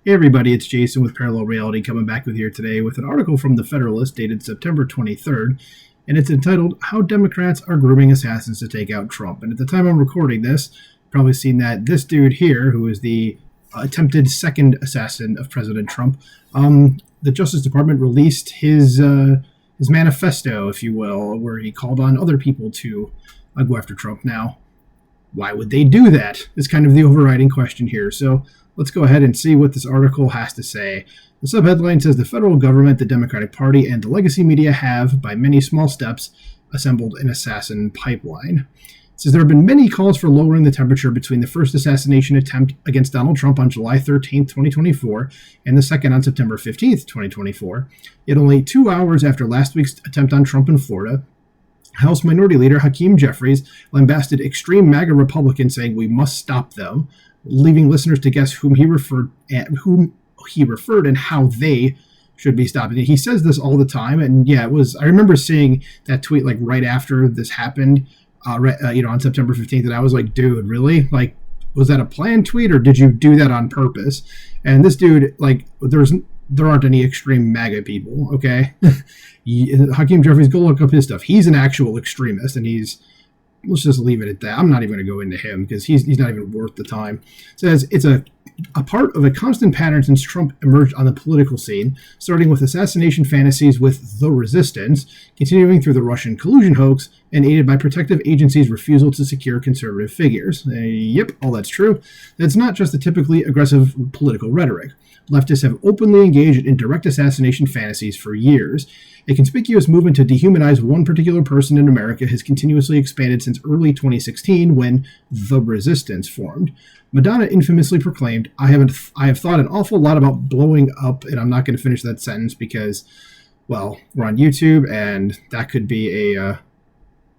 Hey everybody, it's Jason with Parallel Reality coming back with you today with an article from The Federalist dated September 23rd, and it's entitled, How Democrats Are Grooming Assassins to Take Out Trump. And at the time I'm recording this, you've probably seen that this dude here, who is the attempted second assassin of President Trump, the Justice Department released his manifesto, if you will, where he called on other people to go after Trump. Now, why would they do that is kind of the overriding question here. So let's go ahead and see what this article has to say. The subheadline says the federal government, the Democratic Party, and the legacy media have, by many small steps, assembled an assassin pipeline. It says there have been many calls for lowering the temperature between the first assassination attempt against Donald Trump on July 13, 2024, and the second on September 15, 2024. Yet only 2 hours after last week's attempt on Trump in Florida, House Minority Leader Hakeem Jeffries lambasted extreme MAGA Republicans, saying we must stop them, leaving listeners to guess whom he referred and how they should be stopped. He says this all the time, and yeah, I remember seeing that tweet like right after this happened, on September 15th, and I was like, dude, really? Like, was that a planned tweet, or did you do that on purpose? And this dude, like, there aren't any extreme MAGA people, okay? Hakeem Jeffries, go look up his stuff. He's an actual extremist, and let's just leave it at that. I'm not even going to go into him because he's not even worth the time. It says it's a part of a constant pattern since Trump emerged on the political scene, starting with assassination fantasies with the resistance, continuing through the Russian collusion hoax, and aided by protective agencies' refusal to secure conservative figures. Yep, all that's true. That's not just the typically aggressive political rhetoric. Leftists have openly engaged in direct assassination fantasies for years. A conspicuous movement to dehumanize one particular person in America has continuously expanded since early 2016 when the resistance formed. Madonna infamously proclaimed, I have thought an awful lot about blowing up, and I'm not going to finish that sentence because, well, we're on YouTube, and that could be a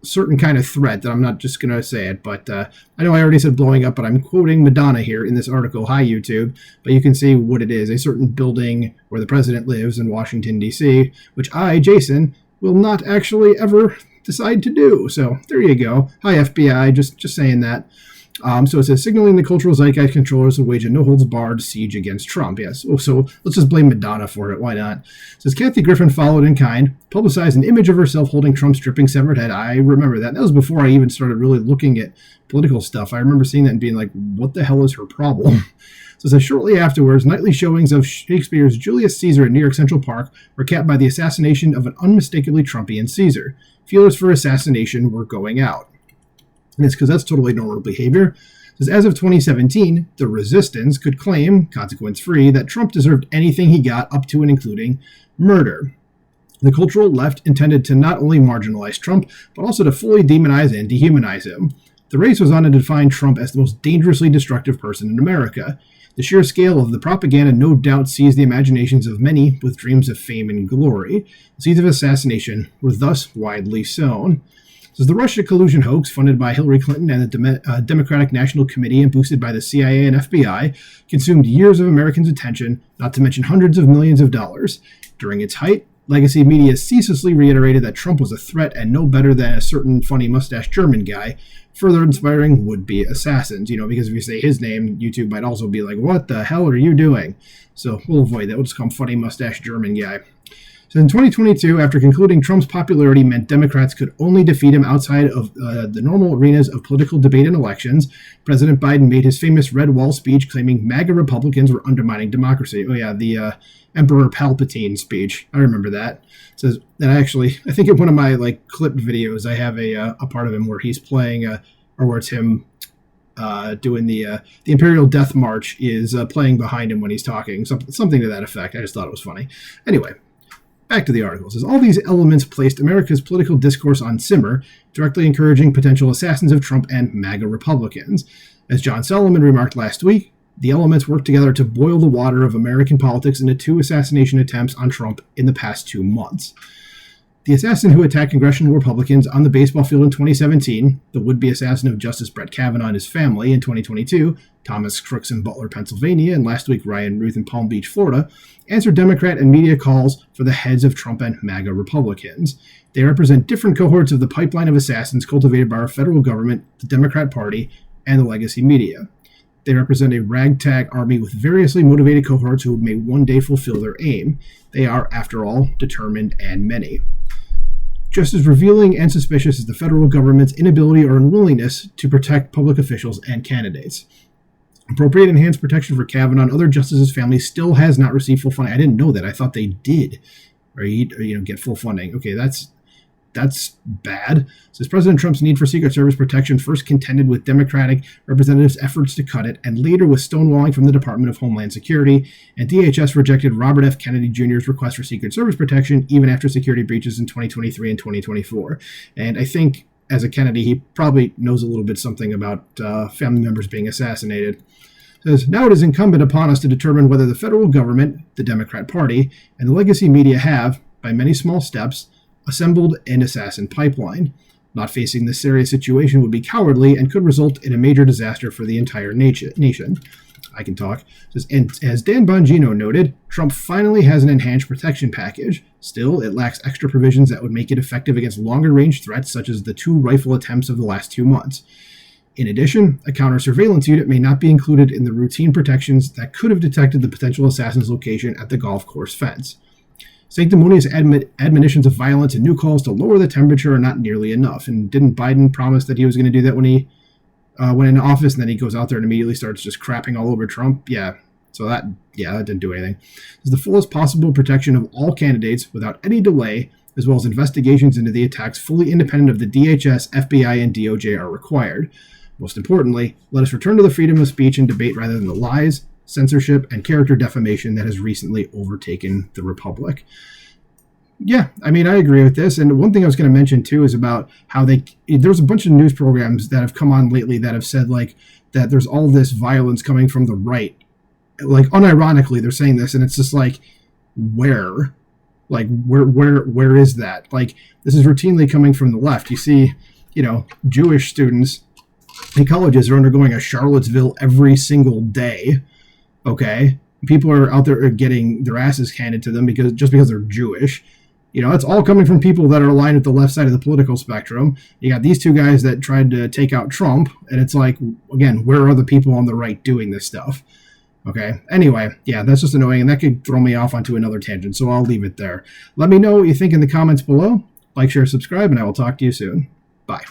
certain kind of threat that I'm not just going to say it, but I know I already said blowing up, but I'm quoting Madonna here in this article. Hi, YouTube. But you can see what it is, a certain building where the president lives in Washington, D.C., which I, Jason, will not actually ever decide to do. So there you go. Hi, FBI, just saying that. So it says, signaling the cultural zeitgeist controllers will wage a no-holds-barred siege against Trump. Yes, so let's just blame Madonna for it. Why not? It says, Kathy Griffin followed in kind, publicized an image of herself holding Trump's dripping severed head. I remember that. That was before I even started really looking at political stuff. I remember seeing that and being like, what the hell is her problem? So it says, shortly afterwards, nightly showings of Shakespeare's Julius Caesar at New York Central Park were capped by the assassination of an unmistakably Trumpian Caesar. Feelers for assassination were going out. And it's because that's totally normal behavior. It says, as of 2017, the resistance could claim, consequence-free, that Trump deserved anything he got up to and including murder. The cultural left intended to not only marginalize Trump, but also to fully demonize and dehumanize him. The race was on to define Trump as the most dangerously destructive person in America. The sheer scale of the propaganda no doubt seized the imaginations of many with dreams of fame and glory. The seeds of assassination were thus widely sown. Says the Russia collusion hoax, funded by Hillary Clinton and the Democratic National Committee and boosted by the CIA and FBI, consumed years of Americans' attention, not to mention hundreds of millions of dollars. During its height, legacy media ceaselessly reiterated that Trump was a threat and no better than a certain funny mustache German guy, further inspiring would-be assassins. Because if you say his name, YouTube might also be like, what the hell are you doing? So we'll avoid that. We'll just call him funny mustache German guy. So in 2022, after concluding Trump's popularity meant Democrats could only defeat him outside of the normal arenas of political debate and elections, President Biden made his famous Red Wall speech claiming MAGA Republicans were undermining democracy. Oh yeah, the Emperor Palpatine speech. I remember that. It says, and I think in one of my clipped videos, I have a part of him where he's playing, or where it's him doing the Imperial Death March is playing behind him when he's talking, something to that effect. I just thought it was funny. Anyway. Back to the article. It says, all these elements placed America's political discourse on simmer, directly encouraging potential assassins of Trump and MAGA Republicans. As John Solomon remarked last week, the elements worked together to boil the water of American politics into 2 assassination attempts on Trump in the past 2 months. The assassin who attacked congressional Republicans on the baseball field in 2017, the would-be assassin of Justice Brett Kavanaugh and his family in 2022, Thomas Crooks in Butler, Pennsylvania, and last week Ryan Ruth in Palm Beach, Florida, answered Democrat and media calls for the heads of Trump and MAGA Republicans. They represent different cohorts of the pipeline of assassins cultivated by our federal government, the Democrat Party, and the legacy media. They represent a ragtag army with variously motivated cohorts who may one day fulfill their aim. They are, after all, determined and many. Just as revealing and suspicious is the federal government's inability or unwillingness to protect public officials and candidates. Appropriate enhanced protection for Kavanaugh and other justices' families still has not received full funding. I didn't know that. I thought they did, or get full funding. Okay, that's bad. Says President Trump's need for Secret Service protection first contended with Democratic representatives' efforts to cut it, and later with stonewalling from the Department of Homeland Security. And DHS rejected Robert F. Kennedy Jr.'s request for Secret Service protection even after security breaches in 2023 and 2024. And I think, as a Kennedy, he probably knows a little bit something about family members being assassinated. Says, now it is incumbent upon us to determine whether the federal government, the Democrat Party, and the legacy media have, by many small steps, assembled an assassin pipeline. Not facing this serious situation would be cowardly and could result in a major disaster for the entire nation. I can talk. Says, and as Dan Bongino noted, Trump finally has an enhanced protection package. Still, it lacks extra provisions that would make it effective against longer-range threats such as the 2 rifle attempts of the last 2 months. In addition, a counter-surveillance unit may not be included in the routine protections that could have detected the potential assassin's location at the golf course fence. Sanctimonious admonitions of violence and new calls to lower the temperature are not nearly enough. And didn't Biden promise that he was going to do that when he went into office, and then he goes out there and immediately starts just crapping all over Trump? Yeah. So that didn't do anything. It's the fullest possible protection of all candidates without any delay, as well as investigations into the attacks fully independent of the DHS, FBI, and DOJ are required. Most importantly, let us return to the freedom of speech and debate rather than the lies, censorship, and character defamation that has recently overtaken the republic. Yeah, I mean, I agree with this. And one thing I was going to mention, too, is about how there's a bunch of news programs that have come on lately that have said, like, that there's all this violence coming from the right. Like, unironically, they're saying this, and it's just like, where? Like, where is that? Like, this is routinely coming from the left. You see, Jewish students in colleges are undergoing a Charlottesville every single day. Okay, people are out there getting their asses handed to them because they're Jewish. It's all coming from people that are aligned with the left side of the political spectrum. You got these 2 guys that tried to take out Trump, and it's like, again, where are the people on the right doing this stuff? Okay, anyway, yeah, that's just annoying, and that could throw me off onto another tangent, so I'll leave it there. Let me know what you think in the comments below. Like, share, subscribe, and I will talk to you soon. Bye.